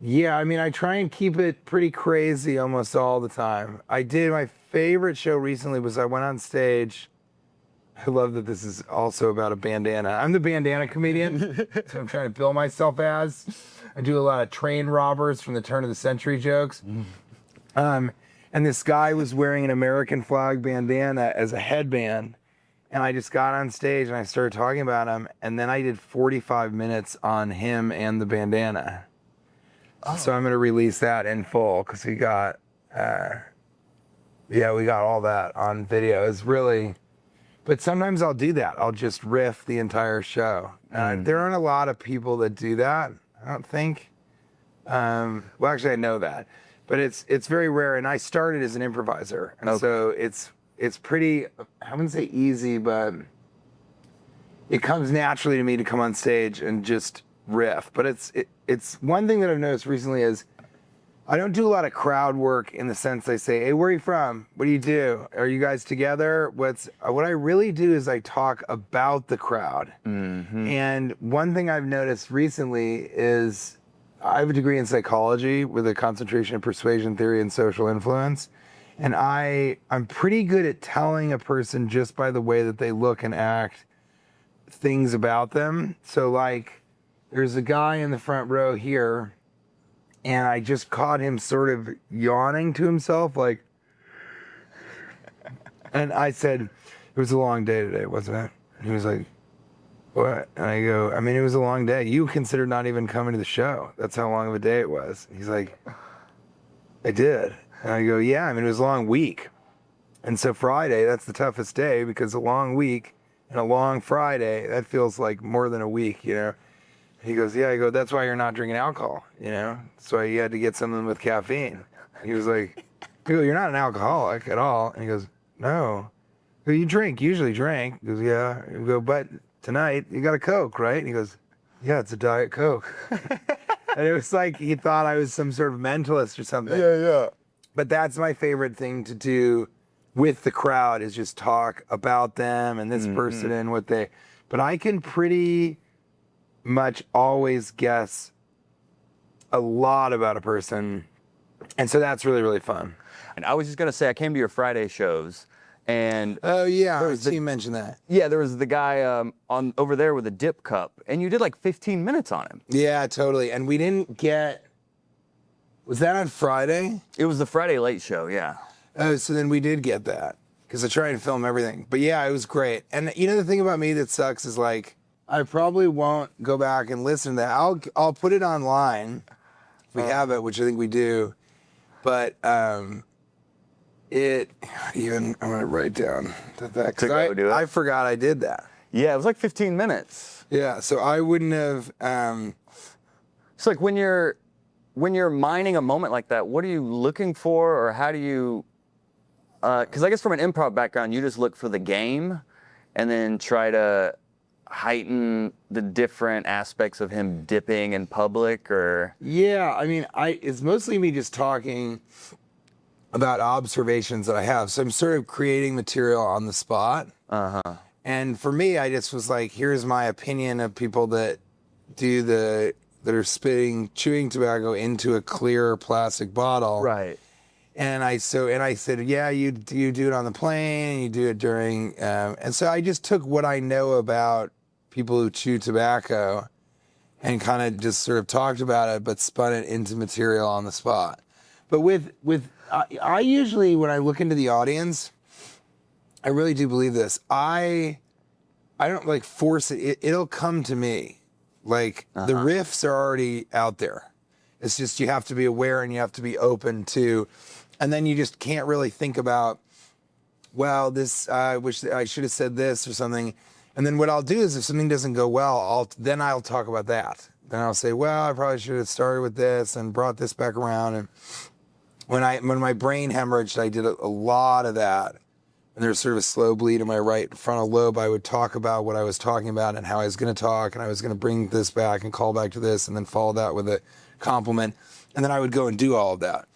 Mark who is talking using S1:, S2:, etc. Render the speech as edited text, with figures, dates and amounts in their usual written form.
S1: Yeah, I mean, I try and keep it pretty crazy almost all the time. I did my favorite show recently was I went on stage. I love that this is also about a bandana. I'm the bandana comedian, so I'm trying to bill myself as. I do a lot of train robbers from the turn of the century jokes. And this guy was wearing an American flag bandana as a headband. And I just got on stage and I started talking about him. And then I did 45 minutes on him and the bandana. Oh. So I'm going to release that in full because we got all that on video. It's really, but sometimes I'll do that. I'll just riff the entire show. There aren't a lot of people that do that, I don't think. Well, actually, I know that. But it's very rare, and I started as an improviser, and so it's pretty, I wouldn't say easy, but it comes naturally to me to come on stage and just riff. But it's one thing that I've noticed recently is I don't do a lot of crowd work in the sense I say, hey, where are you from? What do you do? Are you guys together? What I really do is I talk about the crowd. Mm-hmm. And one thing I've noticed recently is I have a degree in psychology with a concentration in persuasion theory and social influence. And I'm pretty good at telling a person just by the way that they look and act things about them. So like there's a guy in the front row here and I just caught him sort of yawning to himself like, and I said, it was a long day today, wasn't it? And he was like, what? And I go, I mean, it was a long day. You considered not even coming to the show. That's how long of a day it was. He's like, I did. And I go, yeah, I mean, it was a long week. And so Friday, that's the toughest day because a long week and a long Friday, that feels like more than a week, you know? He goes, yeah, I go, that's why you're not drinking alcohol, you know? That's why you had to get something with caffeine. He was like, I go, you're not an alcoholic at all. And he goes, no. I go, you usually drink. He goes, yeah. I go, but tonight you got a Coke, right? And he goes, yeah, it's a Diet Coke. And it was like he thought I was some sort of mentalist or something.
S2: Yeah.
S1: But that's my favorite thing to do with the crowd is just talk about them and this person and what they, but I can pretty much always guess a lot about a person. And so that's really, really fun.
S2: And I was just going to say, I came to your Friday shows and
S1: oh yeah, you mentioned that.
S2: Yeah, there was the guy on over there with a dip cup and you did like 15 minutes on him.
S1: Yeah, totally. And we didn't get, was that on Friday?
S2: It was the Friday late show, yeah.
S1: Oh, so then we did get that because I tried to film everything. But yeah, it was great. And you know, the thing about me that sucks is like, I probably won't go back and listen to that. I'll put it online if we have it, which I think we do. But I'm gonna write down that because I forgot I did that.
S2: Yeah, it was like 15 minutes.
S1: Yeah, so I wouldn't have.
S2: It's like when you're mining a moment like that, what are you looking for, or how do you? Because I guess from an improv background, you just look for the game, and then try to heighten the different aspects of him dipping in public, or
S1: yeah, I mean, it's mostly me just talking about observations that I have. So I'm sort of creating material on the spot. And for me, I just was like, here's my opinion of people that that are chewing tobacco into a clear plastic bottle.
S2: right.
S1: And I said, yeah, you do it on the plane, you do it during, and so I just took what I know about people who chew tobacco and kind of just sort of talked about it, but spun it into material on the spot. But I usually, when I look into the audience, I really do believe this. I don't like force it. It'll come to me. Like the riffs are already out there. It's just, you have to be aware and you have to be open to, and then you just can't really think about, well, I wish I should have said this or something. And then what I'll do is if something doesn't go well, I'll talk about that. Then I'll say, well, I probably should have started with this and brought this back around. And when my brain hemorrhaged, I did a lot of that. And there's sort of a slow bleed in my right frontal lobe. I would talk about what I was talking about and how I was going to talk, and I was going to bring this back and call back to this, and then follow that with a compliment. And then I would go and do all of that.